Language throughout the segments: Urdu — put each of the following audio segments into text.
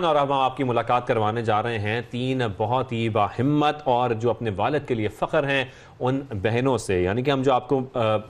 عنوان اور اب ہم آپ کی ملاقات کروانے جا رہے ہیں تین بہت ہی باہمت اور جو اپنے والد کے لیے فخر ہیں ان بہنوں سے. یعنی کہ ہم جو آپ کو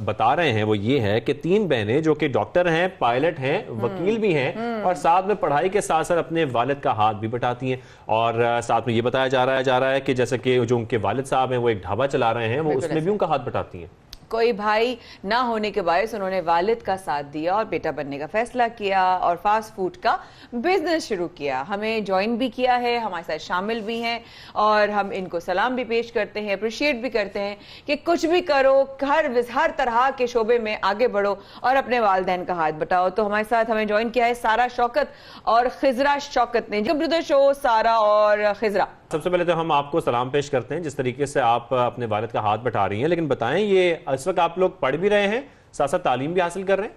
بتا رہے ہیں وہ یہ ہے کہ تین بہنیں جو کہ ڈاکٹر ہیں, پائلٹ ہیں, وکیل بھی ہیں اور ساتھ میں پڑھائی کے ساتھ ساتھ اپنے والد کا ہاتھ بھی بٹاتی ہیں. اور ساتھ میں یہ بتایا جا رہا ہے کہ جیسے کہ جو ان کے والد صاحب ہیں وہ ایک ڈھابا چلا رہے ہیں, وہ اس میں بھی ان کا ہاتھ بٹاتی ہیں. کوئی بھائی نہ ہونے کے باعث انہوں نے والد کا ساتھ دیا اور بیٹا بننے کا فیصلہ کیا اور فاسٹ فوڈ کا بزنس شروع کیا. ہمیں جوائن بھی کیا ہے, ہمارے ساتھ شامل بھی ہیں اور ہم ان کو سلام بھی پیش کرتے ہیں, اپریشیٹ بھی کرتے ہیں کہ کچھ بھی کرو, ہر طرح کے شعبے میں آگے بڑھو اور اپنے والدین کا ہاتھ بٹاؤ. تو ہمارے ساتھ ہمیں جوائن کیا ہے سارا شوکت اور خضرا شوکت نے. جو شو سارا اور خضرا, سب سے پہلے تو ہم آپ کو سلام پیش کرتے ہیں جس طریقے سے آپ اپنے والد کا ہاتھ بٹا رہی ہیں. لیکن بتائیں, یہ اس وقت آپ لوگ پڑھ بھی رہے ہیں, ساتھ ساتھ تعلیم بھی حاصل کر رہے ہیں؟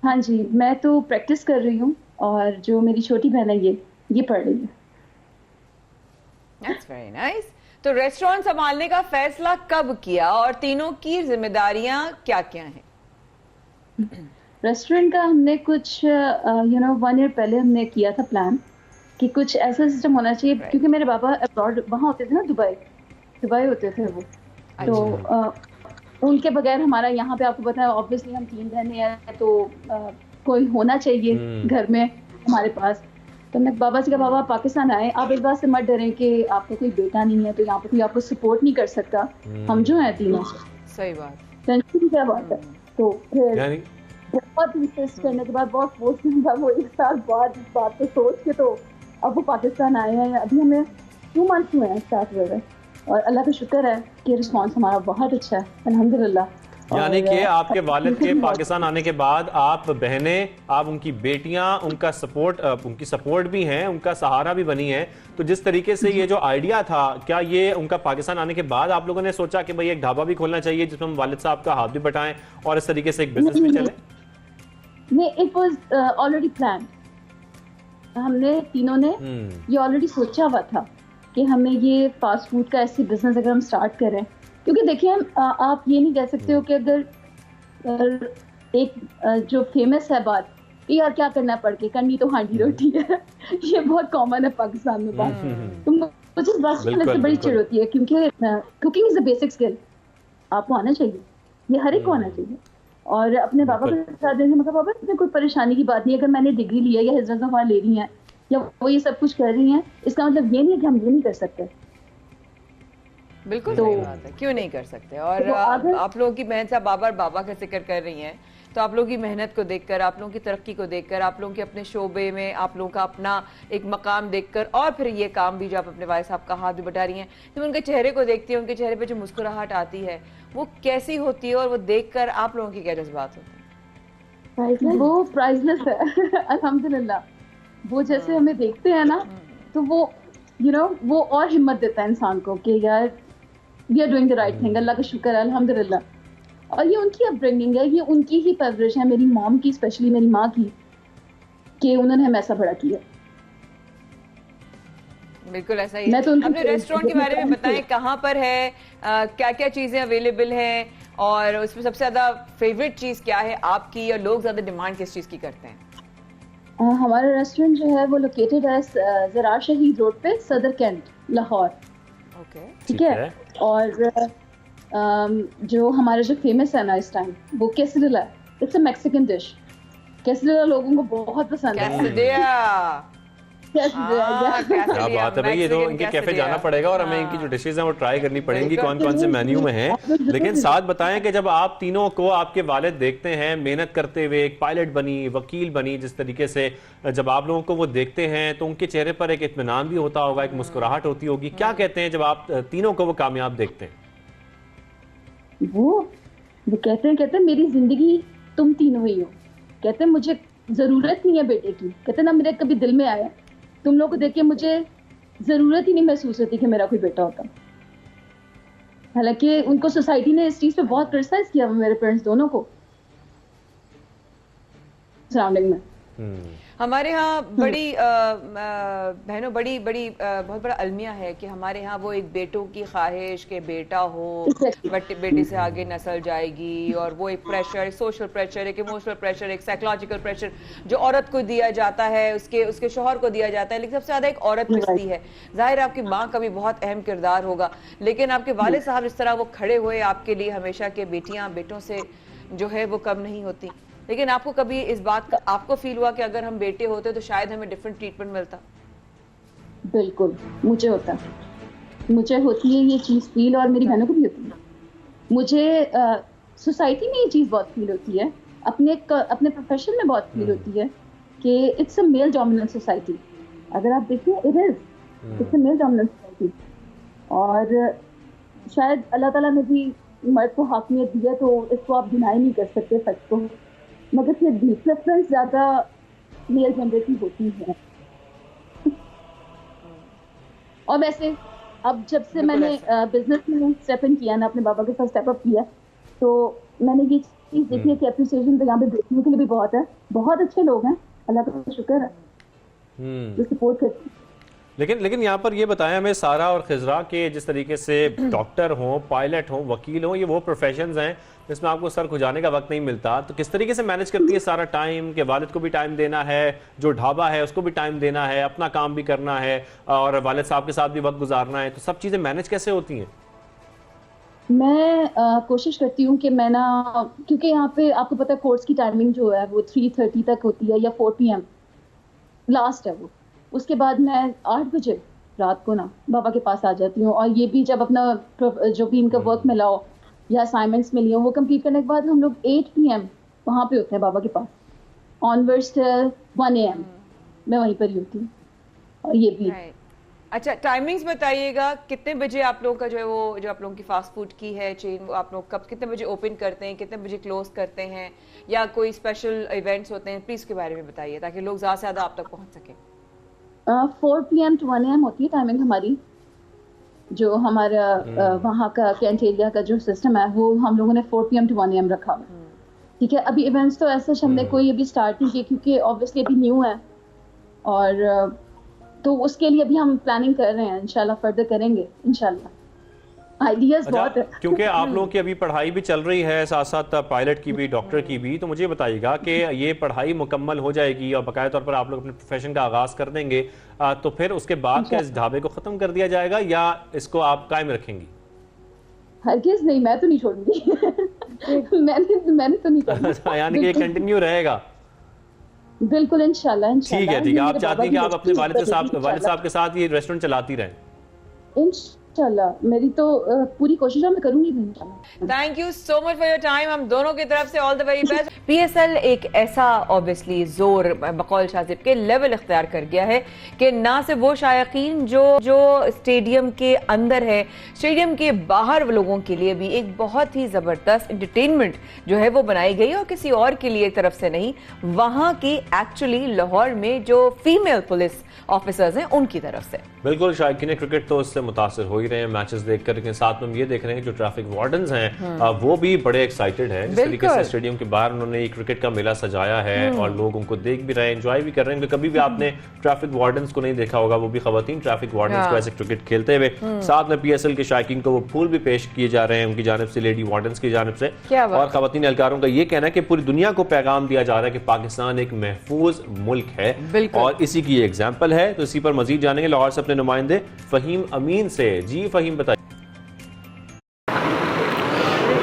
ہاں جی, میں تو پریکٹس کر رہی ہوں اور جو میری چھوٹی بہن ہے یہ پڑھ رہی ہے. That's very nice. تو ریسٹورینٹ سنبھالنے کا فیصلہ کب کیا اور تینوں کی ذمہ داریاں کیا کیا ہیں؟ ریسٹورینٹ کا ہم نے کچھ 1 ایئر پہلے ہم نے کیا تھا پلان کہ کچھ ایسا سسٹم ہونا چاہیے, کیونکہ میرے بابا ابراڈ وہاں ہوتے تھے نا, دبئی ہوتے تھے وہ, تو ان کے بغیر ہمارا یہاں پہ آپ کو پتا ہے obviously ہم 3 بہنیں ہیں تو کوئی ہونا چاہیے گھر میں ہمارے پاس. تو میں بابا سے کہا بابا پاکستان آئے, آپ اس بات سے مت ڈریں کہ آپ کا کوئی بیٹا نہیں ہے تو یہاں پہ کوئی آپ کو سپورٹ نہیں کر سکتا, ہم جو ہیں تینوں. صحیح بات, ٹینشن کی کیا بات ہے. تو پھر بہت انسسٹ کرنے کے بعد, بہت فورس کرنے کے بعد, وہ ایک سال بعد اس بات کو سوچ کے تو اب وہ پاکستان آئے ہیں. ابھی ہمیں 2 months ہوئے ہیں اسٹارٹ ہوئے, اور اللہ کا شکر ہے کہ رسپانس ہمارا بہت اچھا ہے الحمدللہ. یعنی کہ آپ کے والد کے پاکستان آنے کے بعد آپ بہنیں, آپ ان کی بیٹیاں, ان کا سپورٹ, ان کی سپورٹ بھی ہیں, ان کا سہارا بھی بنی ہیں. تو جس طریقے سے یہ جو آئیڈیا تھا, کیا یہ ان کا پاکستان آنے کے بعد آپ لوگوں نے سوچا کہ بھئی ایک ڈھابا بھی کھولنا چاہیے جس میں ہم والد صاحب کا ہاتھ بھی بٹائیں اور اس طریقے سے ایک بزنس بھی چلے؟ نہیں, اٹ واز آلریڈی پلان. ہم نے تینوں نے یہ آلریڈی سوچا ہوا تھا کہ ہمیں یہ فاسٹ فوڈ کا ایسی بزنس اگر ہم سٹارٹ کریں, کیونکہ دیکھیں آپ یہ نہیں کہہ سکتے ہو کہ اگر ایک جو فیمس ہے بات کہ یار کیا کرنا پڑ کے, کرنی تو ہانڈی روٹی ہے, یہ بہت کامن ہے پاکستان میں بات. تو مجھے بات سے بڑی چڑ ہوتی ہے کیونکہ cooking is a basic skill, آپ کو آنا چاہیے, یہ ہر ایک کو آنا چاہیے. اور اپنے بابا کے ساتھ دینے مطلب بابا اس میں کوئی پریشانی کی بات نہیں ہے, اگر میں نے ڈگری لی ہے یا حضرت زفا لے رہی ہیں یا وہ یہ سب کچھ کر رہی ہیں, اس کا مطلب یہ نہیں ہے کہ ہم یہ نہیں کر سکتے. بالکل صحیح بات ہے, کیوں نہیں کر سکتے. اور آپ لوگوں کی بہن صاحب بابا اور بابا کا ذکر کر رہی ہیں, تو آپ لوگوں کی محنت کو دیکھ کر, آپ لوگوں کی ترقی کو دیکھ کر, آپ لوگوں کے اپنے شعبے میں آپ لوگوں کا اپنا ایک مقام دیکھ کر, اور پھر یہ کام بھی جو آپ اپنے والد صاحب کا ہاتھ بھی بٹا رہی ہیں, جب ان کے چہرے کو دیکھتی ہیں, ان کے چہرے پہ جو مسکراہٹ آتی ہے وہ کیسی ہوتی ہے, اور وہ دیکھ کر آپ لوگوں کی کیا جذبات ہوتے ہیں؟ وہ پرائزلیس ہے الحمدللہ. وہ جیسے ہمیں دیکھتے ہیں نا تو وہ وہ اور ہمت دیتا ہے انسان کو کہ یار we are doing the right thing, اللہ کا شکر ہے الحمدللہ. اور یہ ان کی اپ برنگنگ ہے, یہ ان کی ہی پرورش ہے, میری موم کی, اسپیشلی میری ماں کی, کہ انہوں نے ہمیں ایسا بڑا کیا. بالکل ایسا ہی. اپنے ریسٹورینٹ کے بارے میں بتائیں, کہاں پر ہے, کیا کیا چیزیں اویلیبل ہیں, اور اس میں سب سے زیادہ فیوریٹ چیز کیا ہے آپ کی, اور لوگ زیادہ ڈیمانڈ کس چیز کی کرتے ہیں؟ ہمارا ریسٹورینٹ جو ہے وہ لوکیٹڈ ہے زرار شہید روڈ پہ, صدر کینٹ, لاہور. ٹھیک ہے. اور جو ہمارا جو فیمس ہے نا اس ٹائم وہ کیسریلا ہے. It's a Mexican dish. Quesadilla لوگوں کو بہت پسند ہے. کیا بات ہے بھائی, یہ تو ان کے کیفے جانا پڑے گا اور ہمیں ان کی جو ڈشز ہیں وہ ٹرائی کرنی پڑیں گی, کون کون سے مینیو میں ہیں. لیکن ساتھ بتائیں کہ جب آپ تینوں کو آپ کے والد دیکھتے ہیں محنت کرتے ہوئے, ایک پائلٹ بنی, وکیل بنی, جس طریقے سے جب آپ لوگوں کو وہ دیکھتے ہیں تو ان کے چہرے پر ایک اطمینان بھی ہوتا ہوگا, ایک مسکراہٹ ہوتی ہوگی. کیا کہتے ہیں جب آپ تینوں کو وہ کامیاب دیکھتے ہیں؟ وہ کہتے ہیں میری زندگی تم تینوں ہی ہو. کہتے ہیں مجھے ضرورت نہیں ہے بیٹے کی, کہتے ہیں نا میرے کبھی دل میں آیا تم لوگ کو دیکھ کے مجھے ضرورت ہی نہیں محسوس ہوتی کہ میرا کوئی بیٹا ہوتا. حالانکہ ان کو سوسائٹی نے اس چیز پہ بہت کرٹیسائز کیا میرے پیرنٹس دونوں کو سراؤنڈنگ میں. ہمارے ہاں بڑی بہنوں بڑی بہت بڑا المیہ ہے کہ ہمارے ہاں وہ ایک بیٹوں کی خواہش کہ بیٹا ہو، بیٹے سے آگے نسل جائے گی، اور وہ ایک پریشر، ایک سوشل پریشر، ایک ایموشنل پریشر، ایک سائیکولوجیکل پریشر جو عورت کو دیا جاتا ہے، اس کے شوہر کو دیا جاتا ہے، لیکن سب سے زیادہ ایک عورت پستی ہے. ظاہر آپ کی ماں کا بھی بہت اہم کردار ہوگا، لیکن آپ کے والد صاحب اس طرح وہ کھڑے ہوئے آپ کے لیے ہمیشہ کہ بیٹیاں بیٹوں سے جو ہے وہ کم نہیں ہوتی. لیکن آپ کو کبھی اس بات کا آپ کو فیل ہوا کہ اگر ہم بیٹے ہوتے تو شاید ہمیں ڈیفرنٹ ٹریٹمنٹ ملتا؟ بالکل مجھے ہوتا ہے، مجھے ہوتی ہے یہ چیز فیل، اور میری بہنوں کو بھی ہوتی ہے. مجھے سوسائٹی میں یہ چیز بہت فیل ہوتی ہے، اپنے پروفیشن میں بہت فیل ہوتی ہے کہ it's a male dominant society. اگر آپ دیکھیں it's a male dominant society, اور شاید اللہ تعالیٰ نے بھی مرد کو حاکمیت دی ہے تو اس کو آپ ڈینائی نہیں کر سکتے فیکٹ کو، مگر پھر بھی پریفرنس زیادہ میل جنریٹی ہوتی ہے. اور ویسے اب جب سے میں نے بزنس میں اسٹیپ ان کیا نا، اپنے بابا کے ساتھ اسٹیپ اپ کیا، تو میں نے یہ چیز دیکھی ہے کہ اپریسیشن تو یہاں پہ بیٹیوں کے لیے بھی بہت ہے، بہت اچھے لوگ ہیں، اللہ کا شکر ہے جو سپورٹ کرتے ہیں. لیکن یہاں پر یہ بتائیں ہمیں سارا اور خضرا کہ جس طریقے سے ڈاکٹر ہوں، پائلٹ ہوں، وکیل ہوں، یہ وہ پروفیشنز ہیں جس میں آپ کو سر کھجانے کا وقت نہیں ملتا، تو کس طریقے سے مینج کرتی ہے سارا ٹائم کہ والد کو بھی ٹائم دینا ہے، جو ڈھابا ہے اس کو بھی ٹائم دینا ہے، اپنا کام بھی کرنا ہے، اور والد صاحب کے ساتھ بھی وقت گزارنا ہے، تو سب چیزیں مینج کیسے ہوتی ہیں؟ میں کوشش کرتی ہوں کہ میں نا، کیونکہ یہاں پہ آپ کو پتہ ہے کورس کی ٹائمنگ جو ہے وہ 3:30 تک ہوتی ہے یا 4 PM لاسٹ ہے وہ. اس کے بعد میں 8 بجے رات کو نا بابا کے پاس آ جاتی ہوں، اور یہ بھی جب اپنا جو بھی ان کا ورک ملا ہو یا اسائنمنٹس ملی ہوں وہ کمپلیٹ کرنے کے بعد ہم لوگ 8 PM وہاں پہ ہوتے ہیں بابا کے پاس، آنورڈس 1 AM میں وہیں پر ہی ہوتی ہوں. اور یہ بھی اچھا ٹائمنگز بتائیے گا، کتنے بجے آپ لوگوں کا جو ہے وہ جو آپ لوگوں کی فاسٹ فوڈ کی ہے چین، وہ آپ لوگ کب کتنے بجے اوپن کرتے ہیں، کتنے بجے کلوز کرتے ہیں، یا کوئی اسپیشل ایونٹس ہوتے ہیں؟ پلیز کے بارے میں بتائیے تاکہ لوگ زیادہ سے زیادہ آپ تک پہنچ سکیں. 4 PM to 1 AM ہوتی ہے ٹائمنگ ہماری. جو ہمارا وہاں کا کینٹیریا کا جو سسٹم ہے وہ ہم لوگوں نے 4 PM to 1 AM رکھا ہوا. ٹھیک ہے، ابھی ایونٹس تو ایسا ہم نے کوئی ابھی اسٹارٹ نہیں کیے کیونکہ اوبویسلی ابھی نیو ہے، اور تو اس کے لیے ابھی ہم پلاننگ کر رہے ہیں، انشاءاللہ فردر کریں گے انشاءاللہ. آئیڈیاز بہت ہے کیونکہ آپ لوگوں کی ابھی پڑھائی بھی چل رہی ہے ساتھ ساتھ پائلٹ کی بھی، ڈاکٹر کی بھی، تو مجھے بتائیے گا کہ یہ پڑھائی مکمل ہو جائے گی اور باقاعدہ طور پر آپ لوگ اپنے پروفیشن کا آغاز کر دیں گے، تو پھر اس کے بعد کیا اس ڈھابے کو ختم کر دیا جائے گا یا اس کو آپ قائم رکھیں گی؟ ہرگز نہیں، میں تو نہیں چھوڑوں گی میں نے تو نہیں کرنا. یعنی کہ یہ کنٹینیو رہے گا؟ بالکل انشاءاللہ. ٹھیک ہے، آپ چاہتی ہیں کہ آپ اپنے والد صاحب کے ساتھ یہ ریسٹورنٹ چلاتی رہیں؟ انشاءاللہ میری تو پوری کوشش ہے، میں کروں گی انشاءاللہ. Thank you so much for your time. ہم دونوں کی طرف سے آل دا ویری بیسٹ. PSL ایک ایسا اوبیسلی زور بقول شاذب کے لیول اختیار کر گیا ہے کہ نہ صرف وہ شائقین جو اسٹیڈیم کے اندر ہے، اسٹیڈیم کے باہر لوگوں کے لیے بھی ایک بہت ہی زبردست انٹرٹینمنٹ جو ہے وہ بنائی گئی، اور کسی اور کے لیے طرف سے نہیں، وہاں کی ایکچولی لاہور میں جو فیمیل پولیس آفیسرز ہیں ان کی طرف سے. بالکل، شائقین کرکٹ تو اس سے متاثر ہو ہی رہے ہیں میچز دیکھ کر، لیکن ساتھ میں ہم یہ دیکھ رہے ہیں جو ٹریفک وارڈنز ہیں وہ بھی بڑے ایکسائٹڈ ہیں. جس طریقے سے اسٹیڈیم کے باہر انہوں نے کرکٹ کا میلہ سجایا ہے اور لوگ ان کو دیکھ بھی رہے ہیں، انجوائے بھی کر رہے ہیں. کبھی بھی آپ نے ٹریفک وارڈنز کو نہیں دیکھا ہوگا، وہ بھی خواتین ٹریفک وارڈنز کو ایسے کرکٹ کھیلتے ہوئے. ساتھ میں PSL کے شائقین کو وہ پھول بھی پیش کیے جا رہے ہیں ان کی جانب سے، لیڈی وارڈنز کی جانب سے. اور خواتین اہلکاروں کا یہ کہنا ہے کہ پوری دنیا کو پیغام دیا جا رہا ہے کہ پاکستان ایک محفوظ ملک ہے، اور اسی کی یہ ایگزامپل ہے. تو اسی پر مزید جانیں گے لاہور سے اپنے نمائندے فہیم امین سے. جی فہیم بتائیے.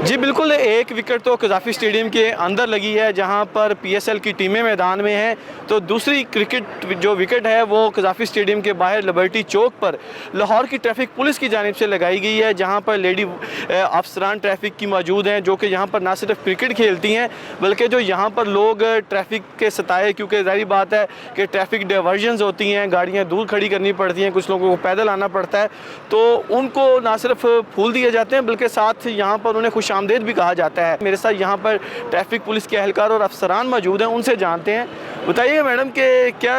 جی بالکل، ایک وکٹ تو قذافی اسٹیڈیم کے اندر لگی ہے جہاں پر PSL کی ٹیمیں میدان میں ہیں، تو دوسری کرکٹ جو وکٹ ہے وہ قذافی اسٹیڈیم کے باہر لبرٹی چوک پر لاہور کی ٹریفک پولیس کی جانب سے لگائی گئی ہے، جہاں پر لیڈی افسران ٹریفک کی موجود ہیں جو کہ یہاں پر نہ صرف کرکٹ کھیلتی ہیں بلکہ جو یہاں پر لوگ ٹریفک کے ستائے، کیونکہ ظاہری بات ہے کہ ٹریفک ڈائیورژنز ہوتی ہیں، گاڑیاں دور کھڑی کرنی پڑتی ہیں، کچھ لوگوں کو پیدل آنا پڑتا ہے، تو ان کو نہ صرف پھول دیے جاتے ہیں بلکہ ساتھ یہاں پر انہیں خوش آمدید بھی کہا کہا جاتا ہے. میرے ساتھ یہاں پر ٹریفک پولیس کے اہلکار اور افسران موجود ہیں, ان سے جانتے ہیں. بتائیے میڈم کہ کیا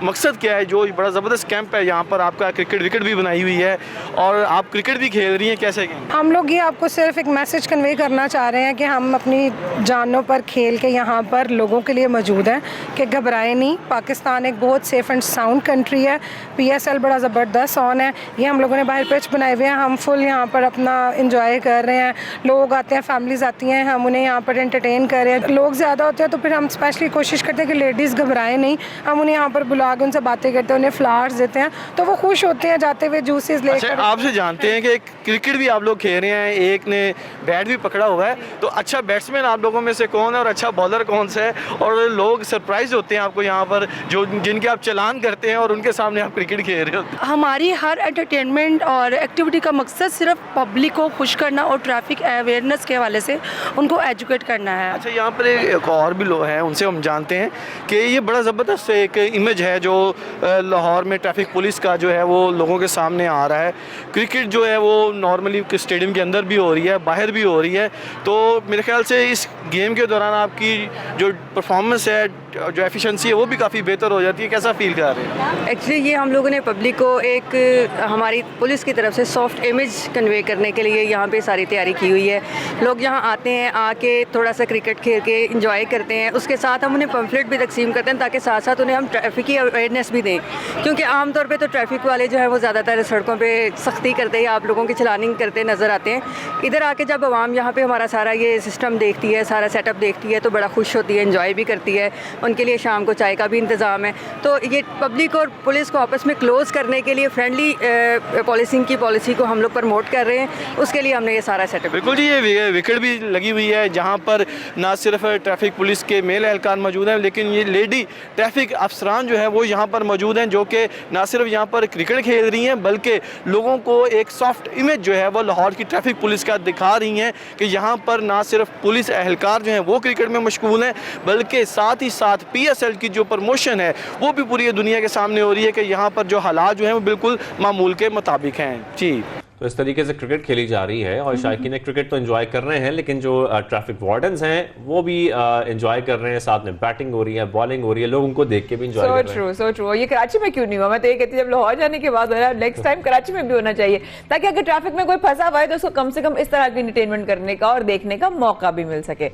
مقصد کیا ہے, جو بڑا زبردست کیمپ ہے یہاں پر, آپ کا کرکٹ وکٹ بھی بنائی ہوئی ہے اور آپ کرکٹ بھی کھیل رہی ہیں, کیسے کہ ہم لوگ یہ آپ کو صرف ایک میسج کنوے کرنا چاہ رہے ہیں کہ ہم اپنی جانوں پر کھیل کے یہاں پر لوگوں کے لیے موجود ہیں کہ گھبرائے نہیں. پاکستان ایک بہت سیف اینڈ ساؤنڈ کنٹری ہے. PSL بڑا زبردست آن ہے, یہ ہم لوگوں نے باہر پچ بنائے ہوئے ہیں, ہم فل یہاں پر اپنا انجوائے کر رہے ہیں. لوگ آتے ہیں, فیملیز آتی ہیں, ہم انہیں یہاں پر انٹرٹین کر رہے ہیں. لوگ زیادہ ہوتے ہیں تو پھر ہم اسپیشلی کوشش کرتے ہیں کہ لیڈیز گھبرائیں نہیں, ہم انہیں یہاں پر بلا کے ان سے باتیں کرتے ہیں, انہیں فلاورز دیتے ہیں تو وہ خوش ہوتے ہیں جاتے ہوئے جوسز لے کر. آپ سے جانتے ہیں کہ کرکٹ بھی آپ لوگ کھیل رہے ہیں, ایک نے بیٹ بھی پکڑا ہوا ہے, تو اچھا بیٹسمین آپ لوگوں میں سے کون ہے اور اچھا بالر کون سا ہے, اور لوگ سرپرائز ہوتے ہیں آپ کو یہاں پر جو جن کے آپ چلان کرتے ہیں اور ان کے سامنے آپ کرکٹ کھیل رہے ہوتے ہیں. ہماری ہر انٹرٹینمنٹ اور ایکٹیویٹی کا مقصد صرف پبلک کو خوش کرنا اور ٹریفک اویئرنیس کے حوالے سے ان کو ایجوکیٹ کرنا ہے. اچھا, یہاں پر ایک اور بھی لوگ ہیں, ان سے ہم جانتے ہیں کہ یہ بڑا زبردست ایک امیج ہے جو لاہور میں ٹریفک پولیس کا جو ہے وہ لوگوں کے سامنے آ رہا ہے. کرکٹ جو ہے وہ نارملی اسٹیڈیم کے اندر بھی ہو رہی ہے, باہر بھی ہو رہی ہے, تو میرے خیال سے اس گیم کے دوران آپ کی جو پرفارمنس ہے, جو ایفیشنسی ہے, وہ بھی کافی بہتر ہو جاتی ہے. کیسا فیل کر رہے ہیں؟ ایکچولی یہ ہم لوگوں نے پبلک کو ایک ہماری پولیس کی طرف سے سافٹ امیج کنوے کرنے کے لیے یہاں پہ ساری تیاری کی ہوئی ہے. لوگ یہاں آتے ہیں, آ کے تھوڑا سا کرکٹ کھیل کے انجوائے کرتے ہیں, اس کے ساتھ ہم انہیں پمفلٹ بھی تقسیم کرتے ہیں تاکہ ساتھ ساتھ انہیں ہم ٹریفک کی اویئرنیس بھی دیں, کیونکہ عام طور پہ تو ٹریفک والے جو ہے وہ زیادہ تر سڑکوں پہ سختی کرتے ہیں, آپ لوگوں کی چلاننگ کرتے نظر آتے ہیں. ادھر آ کے جب عوام یہاں پہ ہمارا سارا یہ سسٹم دیکھتی ہے, سارا سیٹ اپ دیکھتی ہے تو بڑا خوش ہوتی ہے, انجوائے بھی کرتی ہے. ان کے لیے شام کو چائے کا بھی انتظام ہے. تو یہ پبلک اور پولیس کو آپس میں کلوز کرنے کے لیے فرینڈلی پالیسنگ کی پالیسی کو ہم لوگ پروموٹ کر رہے ہیں, اس کے لیے ہم نے یہ سارا سیٹ اپ. بالکل جی, یہ وکٹ بھی لگی ہوئی ہے جہاں پر نہ صرف ٹریفک پولیس کے میل اہلکار موجود ہیں, لیکن یہ لیڈی ٹریفک افسران جو ہیں وہ یہاں پر موجود ہیں, جو کہ نہ صرف یہاں پر کرکٹ کھیل رہی ہیں بلکہ لوگوں کو ایک سافٹ امیج جو ہے وہ لاہور کی ٹریفک پولیس کا دکھا رہی ہیں کہ یہاں پر نہ صرف پولیس اہلکار جو ہیں وہ کرکٹ میں مشغول ہیں, بلکہ ساتھ ہی ساتھ PSL کی جو پروموشن ہے وہ بھی پوری دنیا کے سامنے ہو رہی ہے کہ یہاں پر جو حالات جو ہیں وہ بالکل معمول کے مطابق ہیں. جی, تو اس طریقے سے کرکٹ کھیلی جا رہی ہے اور شائقین کرکٹ تو انجوائے کر رہے ہیں, لیکن جو ٹریفک وارڈنز ہیں وہ بھی انجوائے کر رہے ہیں, ساتھ میں بیٹنگ ہو رہی ہے, بالنگ ہو رہی ہے, لوگ ان کو دیکھ کے بھی انجوائے کر رہے ہیں. So true. یہ کراچی میں کیوں نہیں ہوا؟ میں تو یہ کہتی ہوں جب لاہور جانے کے بعد نیکسٹ ٹائم کراچی میں بھی ہونا چاہیے, تاکہ اگر ٹریفک میں کوئی پھنسا ہوا ہے تو اس کو کم سے کم اس طرح کی انٹرٹینمنٹ کرنے کا اور دیکھنے کا موقع بھی مل سکے.